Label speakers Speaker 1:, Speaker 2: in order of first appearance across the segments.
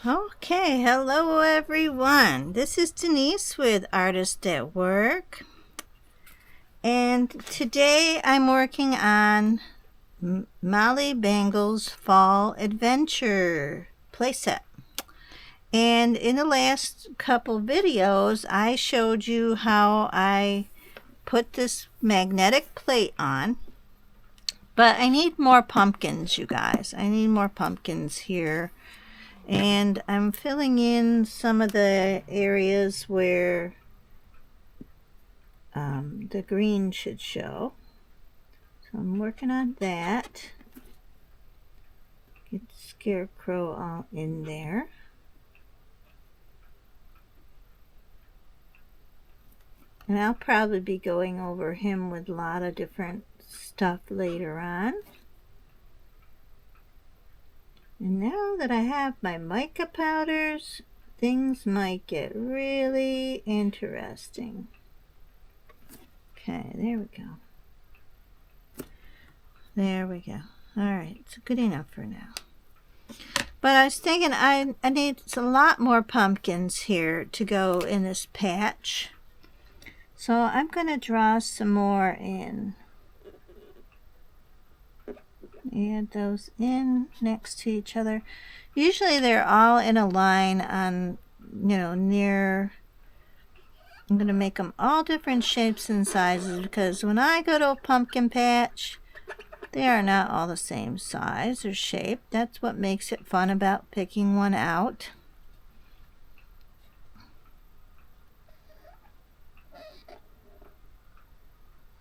Speaker 1: Okay, hello everyone. This is Denise with Artist at Work. And today I'm working on Molly Bangle's Fall Adventure playset. And in the last couple videos, I showed you how I put this magnetic plate on. But I need more pumpkins, you guys. I need more pumpkins here. And I'm filling in some of the areas where the green should show. So I'm working on that. Get the scarecrow all in there. And I'll probably be going over him with a lot of different stuff later on. And now that I have my mica powders, things might get really interesting. Okay, there we go. There we go. Alright, it's good enough for now. But I was thinking I need a lot more pumpkins here to go in this patch. So I'm going to draw some more in. Add those in next to each other. Usually they're all in a line on, near. I'm going to make them all different shapes and sizes because when I go to a pumpkin patch, they are not all the same size or shape. That's what makes it fun about picking one out.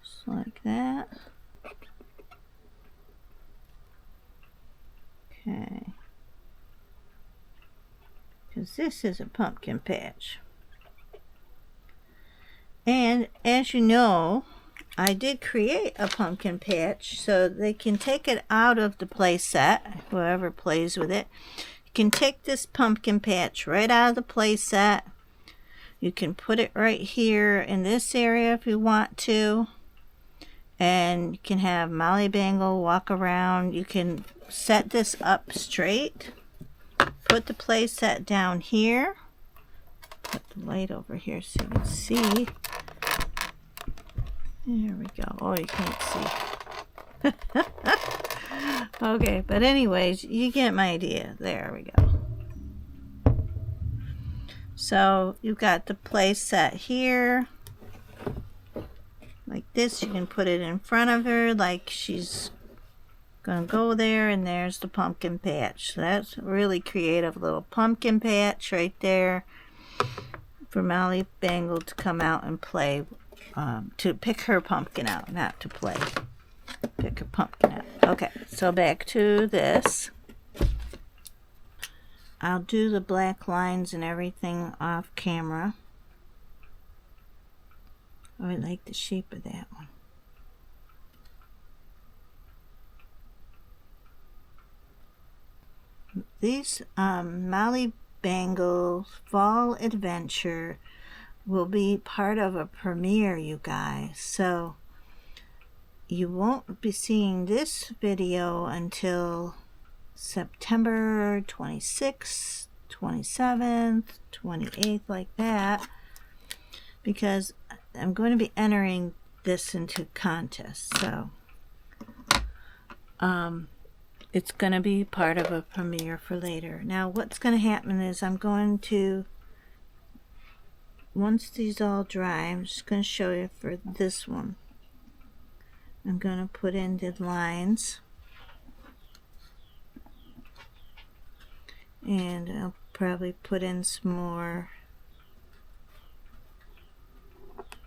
Speaker 1: Just like that. Okay, because this is a pumpkin patch. And as you know, I did create a pumpkin patch so they can take it out of the play set, whoever plays with it. You can take this pumpkin patch right out of the play set. You can put it right here in this area if you want to. And you can have Molly Bangle walk around. You can set this up straight. Put the play set down here. Put the light over here so you can see. There we go. Oh, you can't see. Okay, but anyways, you get my idea. There we go. So you've got the play set here. Like this, you can put it in front of her like she's gonna go there, and there's the pumpkin patch. So that's a really creative little pumpkin patch right there for Molly Bangle to come out and play, to pick her pumpkin out, not to play. Pick her pumpkin out. Okay, so back to this. I'll do the black lines and everything off camera. Oh, I like the shape of that one. These Molly Bangle Fall Adventure will be part of a premiere, you guys. So you won't be seeing this video until September 26th, 27th, 28th, like that. Because I'm going to be entering this into contest, so it's going to be part of a premiere for later. Now what's going to happen is I'm going to, once these all dry, I'm just going to show you for this one. I'm going to put in the lines, and I'll probably put in some more.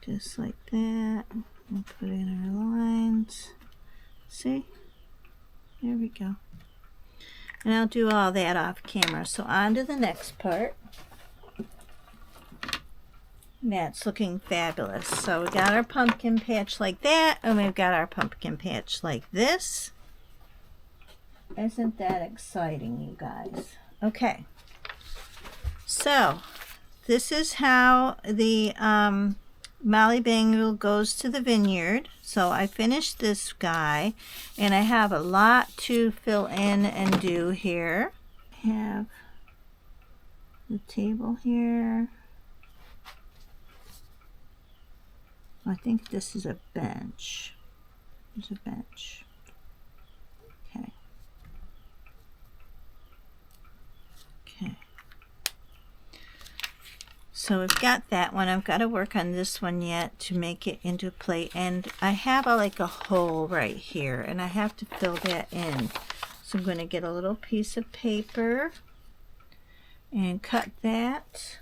Speaker 1: Just like that. And put in our lines. See? There we go. And I'll do all that off camera. So on to the next part. That's looking fabulous. So we got our pumpkin patch like that, and we've got our pumpkin patch like this. Isn't that exciting, you guys? Okay. So this is how the Molly Bangle goes to the vineyard. So I finished this guy, and I have a lot to fill in and do here. I have the table here. I think this is a bench. There's a bench. Okay. Okay. So we've got that one. I've got to work on this one yet to make it into a plate. And I have like a hole right here, and I have to fill that in. So I'm going to get a little piece of paper and cut that.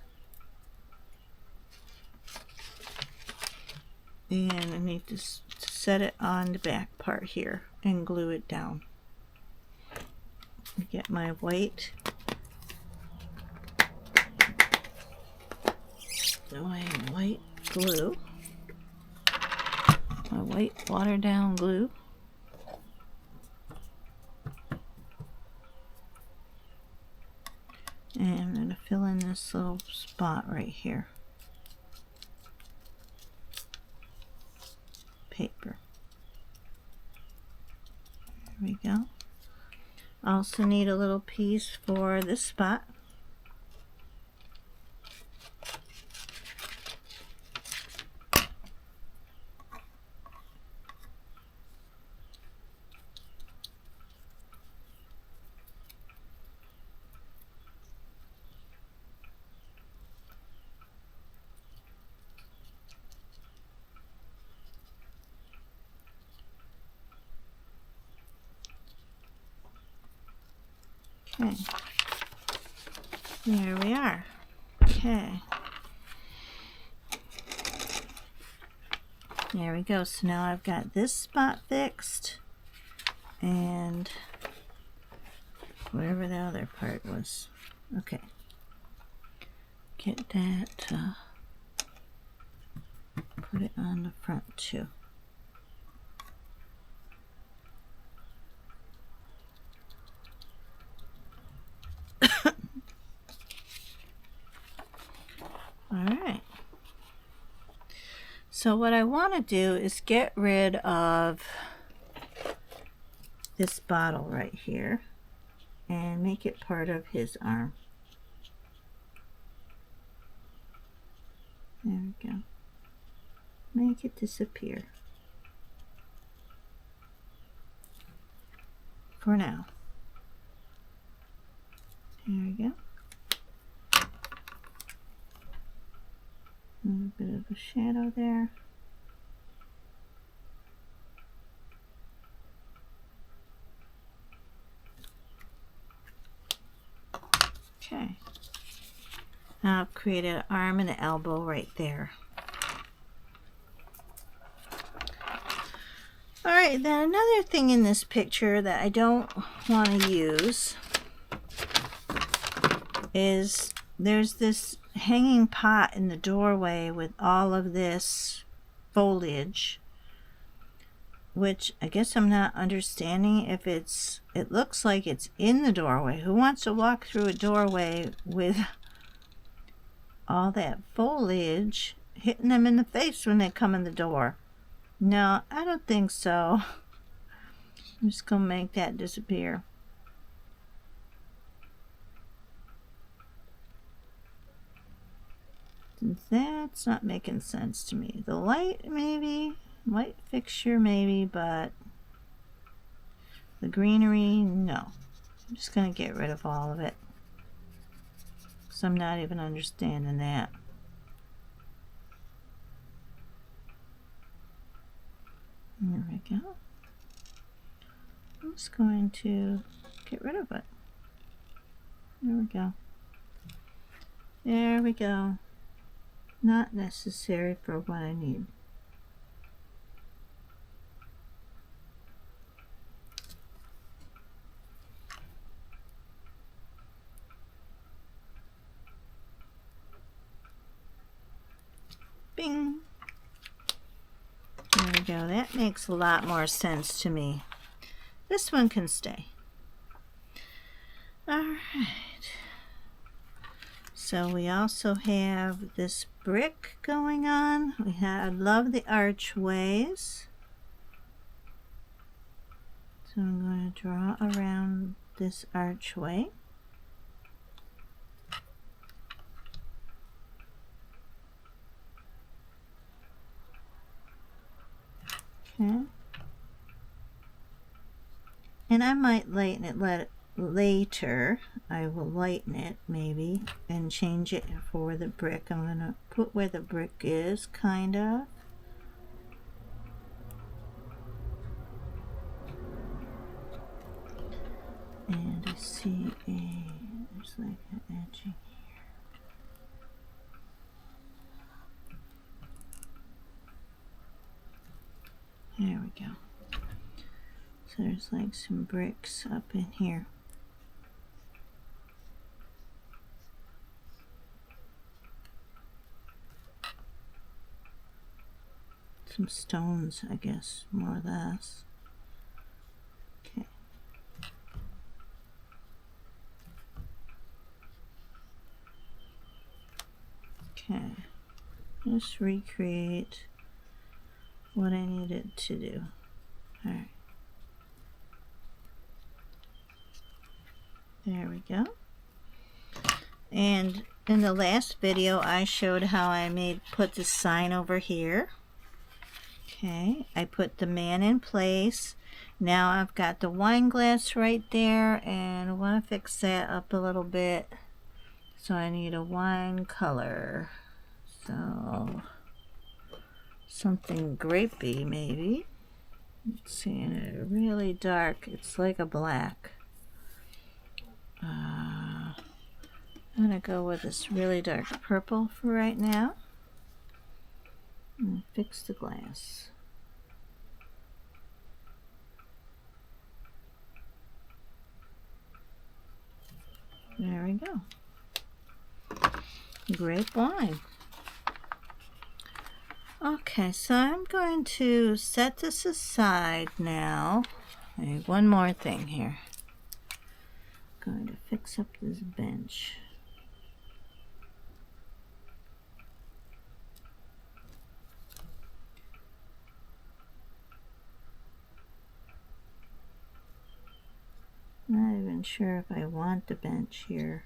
Speaker 1: And I need to set it on the back part here and glue it down. Get my white glue, my white watered down glue. And I'm going to fill in this little spot right here. Paper. There we go. Also need a little piece for this spot. Okay, there we are. Okay, there we go. So now I've got this spot fixed, and whatever the other part was. Okay, get that, put it on the front too. Alright, so what I want to do is get rid of this bottle right here and make it part of his arm. There we go. Make it disappear. For now. There we go. A little bit of a shadow there. Okay. Now I've created an arm and an elbow right there. Alright, then another thing in this picture that I don't want to use is there's this hanging pot in the doorway with all of this foliage, which I guess I'm not understanding if it looks like it's in the doorway. Who wants to walk through a doorway with all that foliage hitting them in the face when they come in the door? No, I don't think so. I'm just gonna make that disappear. That's not making sense to me. The light, maybe. Light fixture, maybe, but the greenery, no. I'm just going to get rid of all of it. Because I'm not even understanding that. There we go. I'm just going to get rid of it. There we go. There we go. Not necessary for what I need. Bing. There we go. That makes a lot more sense to me. This one can stay. All right. So we also have this brick going on. I love the archways. So I'm going to draw around this archway. Okay. And I might lighten it later. I will lighten it maybe and change it for the brick. I'm going to put where the brick is, kind of. And I see there's like an edging here. There we go. So there's like some bricks up in here. Some stones, I guess, more or less. Okay. Okay. Just recreate what I needed to do. Alright. There we go. And in the last video I showed how I put the sign over here. Okay, I put the man in place. Now I've got the wine glass right there, and I want to fix that up a little bit. So I need a wine color. So something grapey maybe. Let's see, and really dark. It's like a black. I'm gonna go with this really dark purple for right now. And fix the glass. There we go. Grape wine. Okay, so I'm going to set this aside now. Okay, one more thing here. Going to fix up this bench. I'm not even sure if I want the bench here.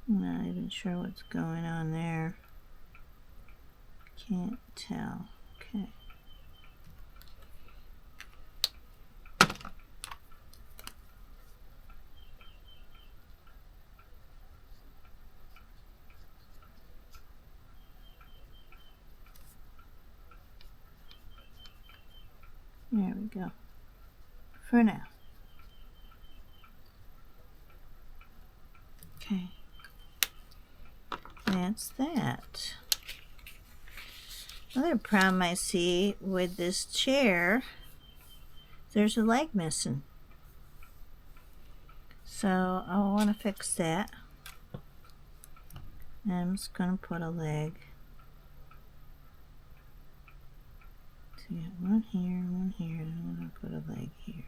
Speaker 1: I'm not even sure what's going on there. Can't tell. Okay. There we go. For now. Okay. That's that. Another problem I see with this chair, there's a leg missing. So I want to fix that. I'm just going to put a leg. So you got one here, and I'm going to put a leg here.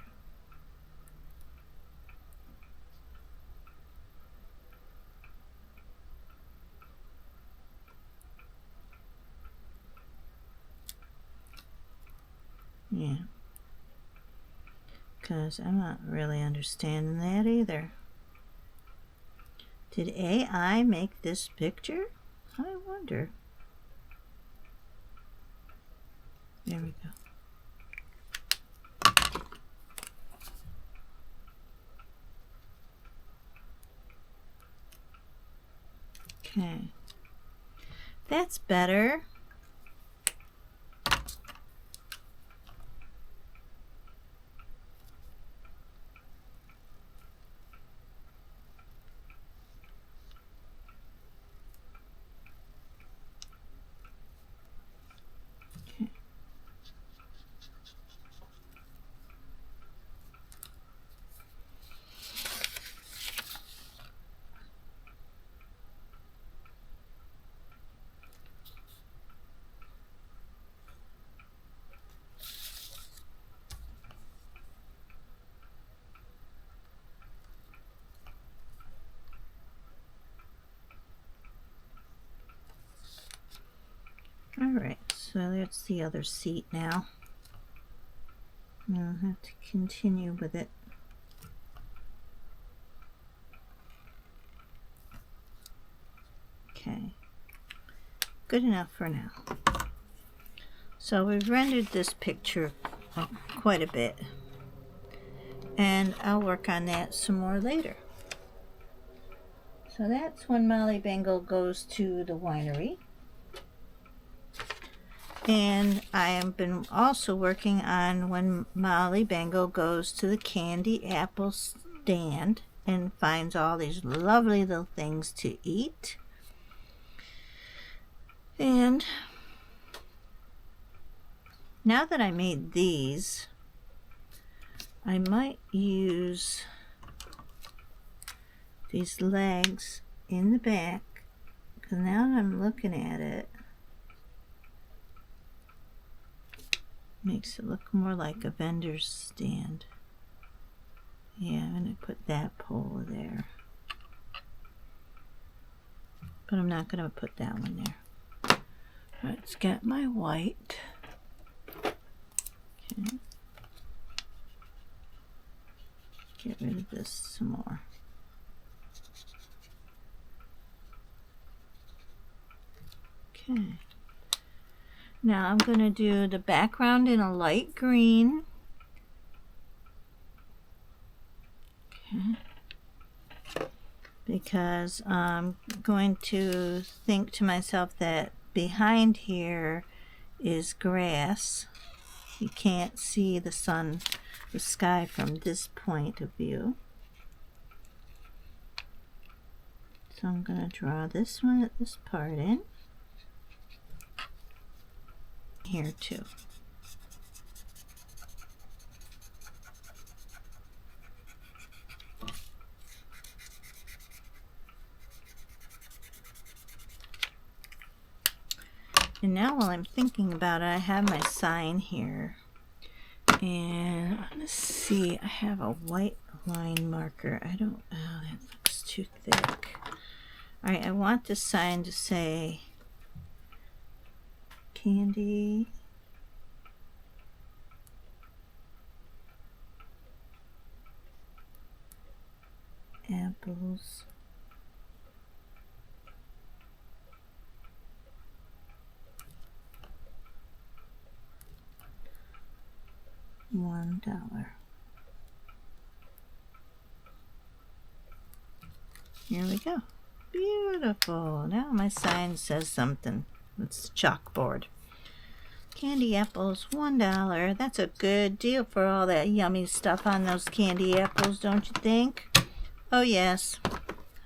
Speaker 1: Yeah. Because I'm not really understanding that either. Did AI make this picture? I wonder. There we go. Okay. That's better. Alright, so that's the other seat now. I'll have to continue with it. Okay, good enough for now. So we've rendered this picture quite a bit, and I'll work on that some more later. So that's when Molly Bangle goes to the winery. And I have been also working on when Molly Bangle goes to the candy apple stand and finds all these lovely little things to eat. And now that I made these, I might use these legs in the back, because now I'm looking at it, makes it look more like a vendor's stand. Yeah, I'm going to put that pole there, but I'm not going to put that one there. Let's get my white. Okay. Get rid of this some more. Okay. Now I'm going to do the background in a light green. Okay. Because I'm going to think to myself that behind here is grass. You can't see the sun, the sky from this point of view. So I'm going to draw this one, this part in. Here too. And now while I'm thinking about it, I have my sign here. And let's see, I have a white line marker. I don't, oh, that looks too thick. Alright, I want the sign to say candy apples $1. Here we go. Beautiful. Now my sign says something. It's chalkboard. Candy apples, $1. That's a good deal for all that yummy stuff on those candy apples, don't you think? Oh yes,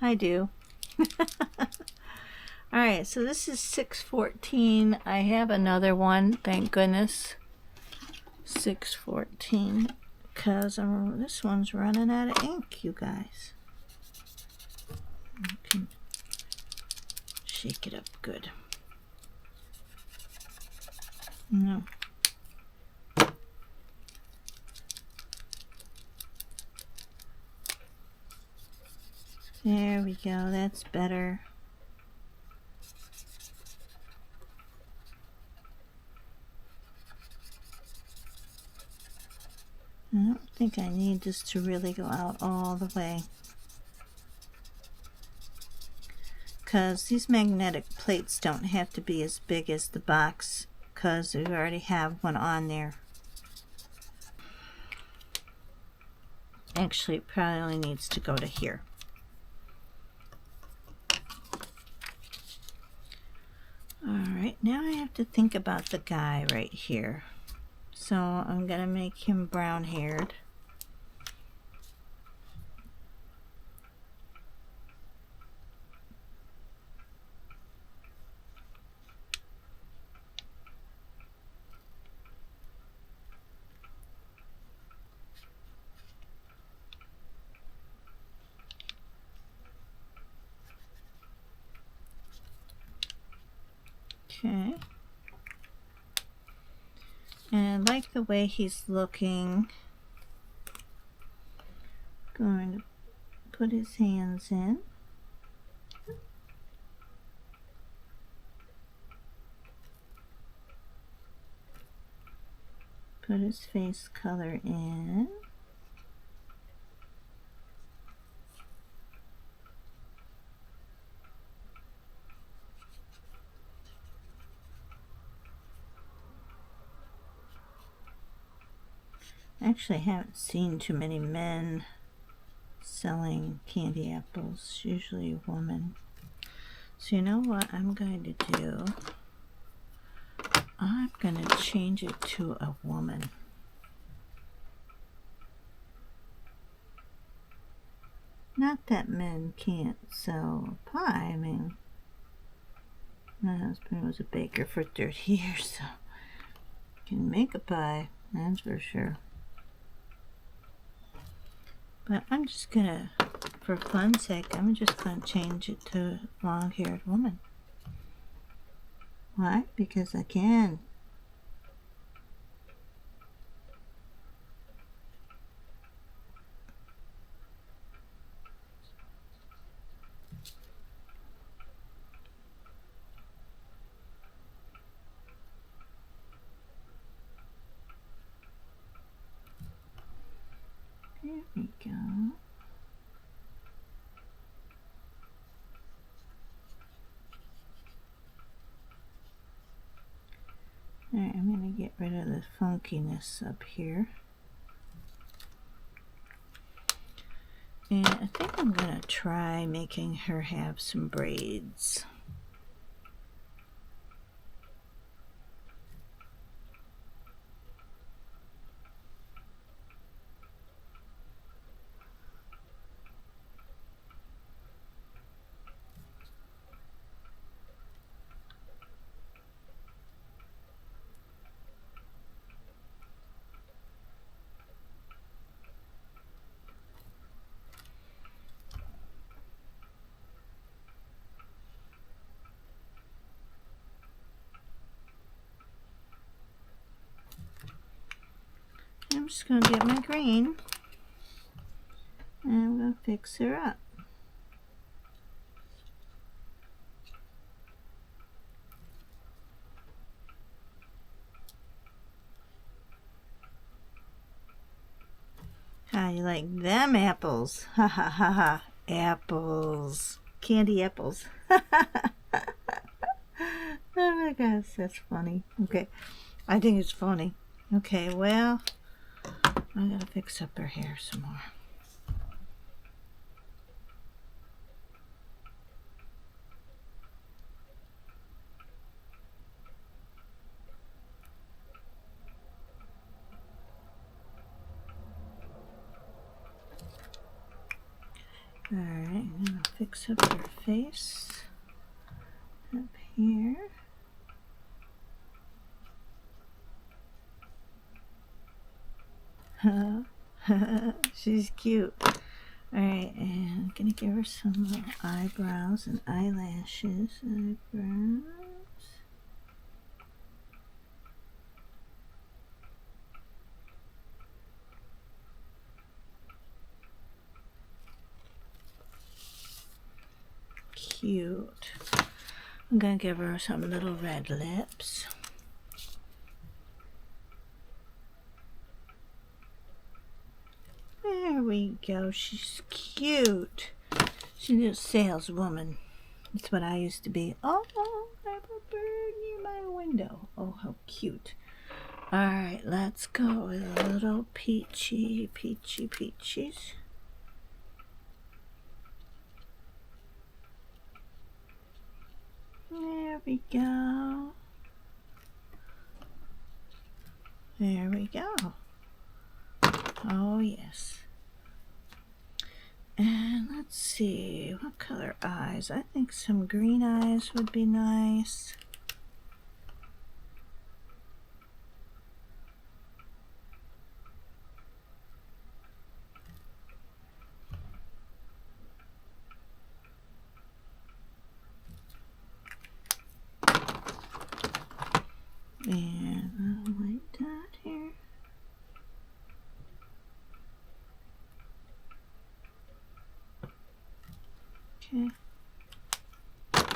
Speaker 1: I do. Alright, so this is 614. I have another one, thank goodness. 614, because this one's running out of ink, you guys. You can shake it up good. No. There we go, that's better. I don't think I need this to really go out all the way, because these magnetic plates don't have to be as big as the box, because we already have one on there. Actually, it probably only needs to go to here. Alright, now I have to think about the guy right here. So I'm going to make him brown haired. Okay. And I like the way he's looking. Going to put his hands in. Put his face color in. Actually, I haven't seen too many men selling candy apples. It's usually a woman. So you know what I'm going to do? I'm going to change it to a woman. Not that men can't sell pie. I mean, my husband was a baker for 30 years, so can make a pie, that's for sure. But I'm just gonna, for fun's sake, I'm just gonna change it to long-haired woman. Why? Because I can. There we go. Alright, I'm going to get rid of the funkiness up here. And I think I'm going to try making her have some braids. I'm just going to get my green and I'm going to fix her up. How you like them apples? Ha ha ha ha. Apples. Candy apples. Oh my gosh, that's funny. Okay, I think it's funny. Okay, well, I gotta fix up her hair some more. Alright, I'm gonna fix up her face up here. She's cute. Alright, and I'm gonna give her some little eyebrows and eyelashes. Eyebrows. Cute. I'm gonna give her some little red lips. There we go. She's cute. She's a saleswoman. That's what I used to be. Oh, I have a bird near my window. Oh, how cute. Alright, let's go with a little peachy, peaches. There we go. There we go. Oh, yes. And let's see, what color eyes? I think some green eyes would be nice. And a white dot here. Okay.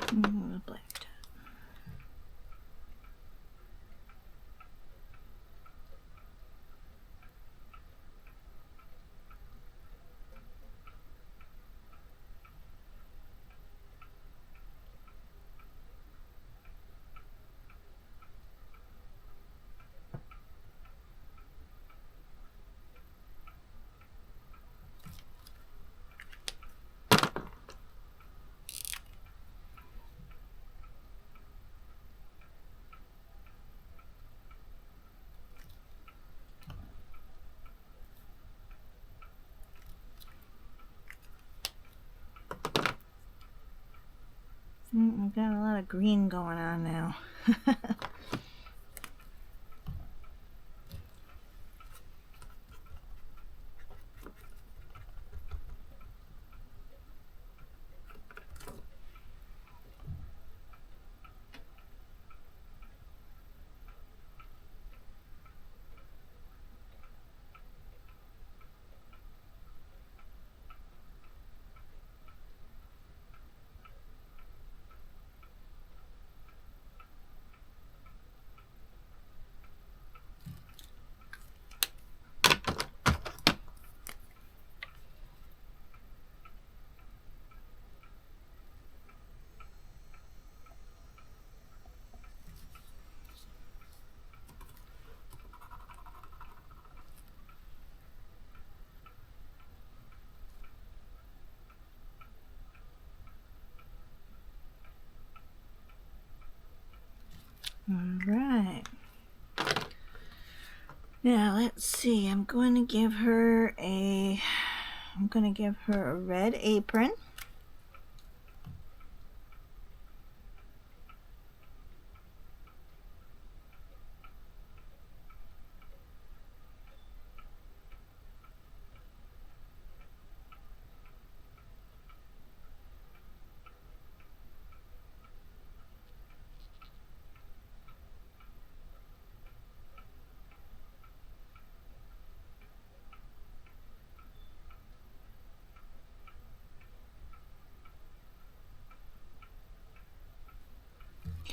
Speaker 1: And a black dot. got a lot of green going on now. All right. Now let's see. I'm going to give her a red apron.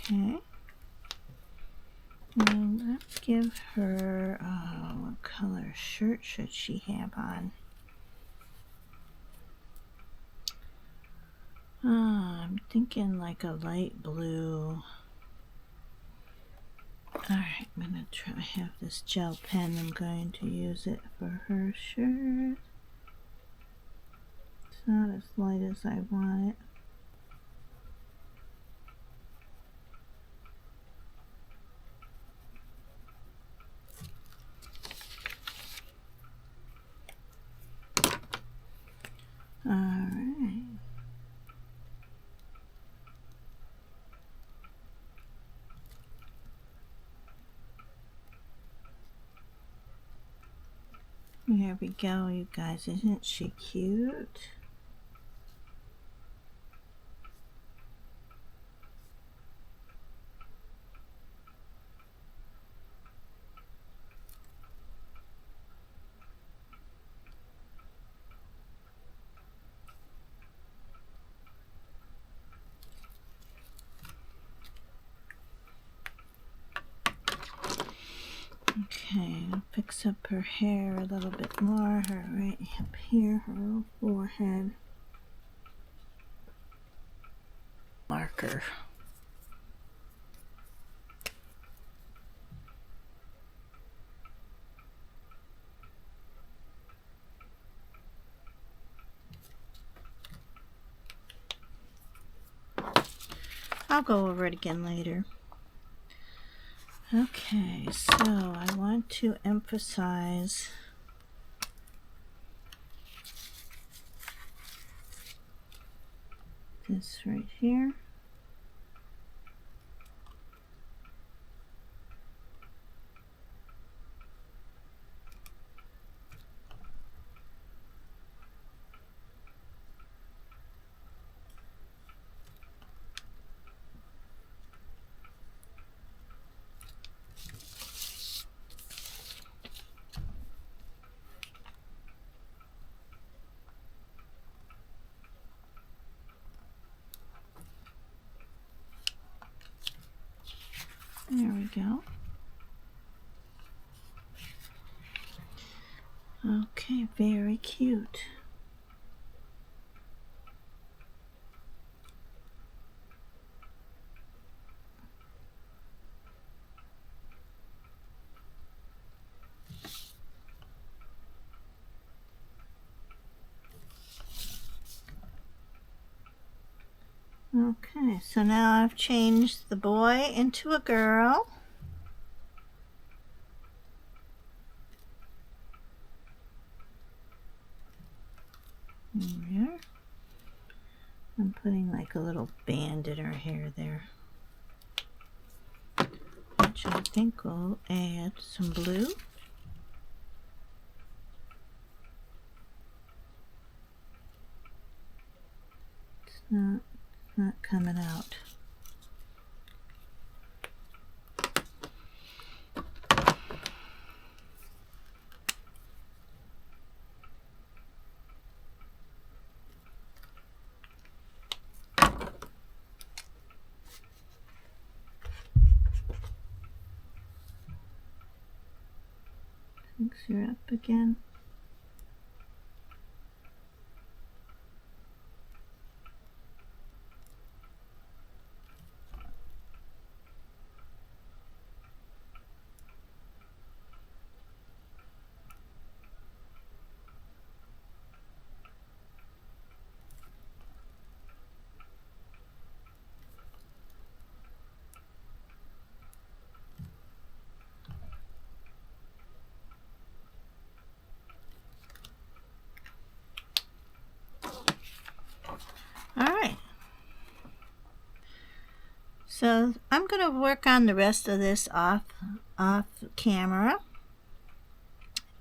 Speaker 1: Okay. And let's give her, what color shirt should she have on? I'm thinking like a light blue. Alright, I'm going to try have this gel pen. I'm going to use it for her shirt. It's not as light as I want it. Alright. Here we go, you guys. Isn't she cute? Okay, I'll fix up her hair a little bit more. Her right up here, her forehead. Marker. I'll go over it again later. Okay, so I want to emphasize this right here. There we go. Okay, very cute. Okay, so now I've changed the boy into a girl. There. And putting like a little band in her hair there, which I think will add some blue. It's not coming out. Thinks you're up again. All right. So I'm going to work on the rest of this off camera,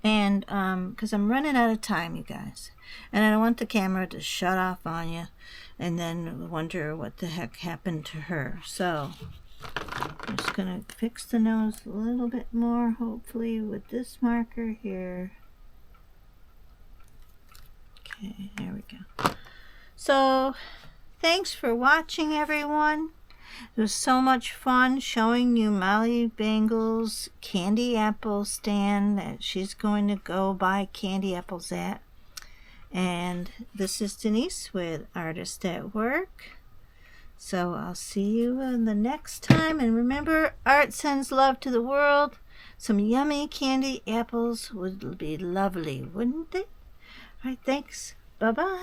Speaker 1: and because I'm running out of time, you guys, and I don't want the camera to shut off on you and then wonder what the heck happened to her. So I'm just going to fix the nose a little bit more, hopefully with this marker here. Okay, there we go. So thanks for watching, everyone. It was so much fun showing you Molly Bangle's candy apple stand that she's going to go buy candy apples at. And this is Denise with Artist at Work. So I'll see you in the next time. And remember, art sends love to the world. Some yummy candy apples would be lovely, wouldn't they? All right, thanks. Bye-bye.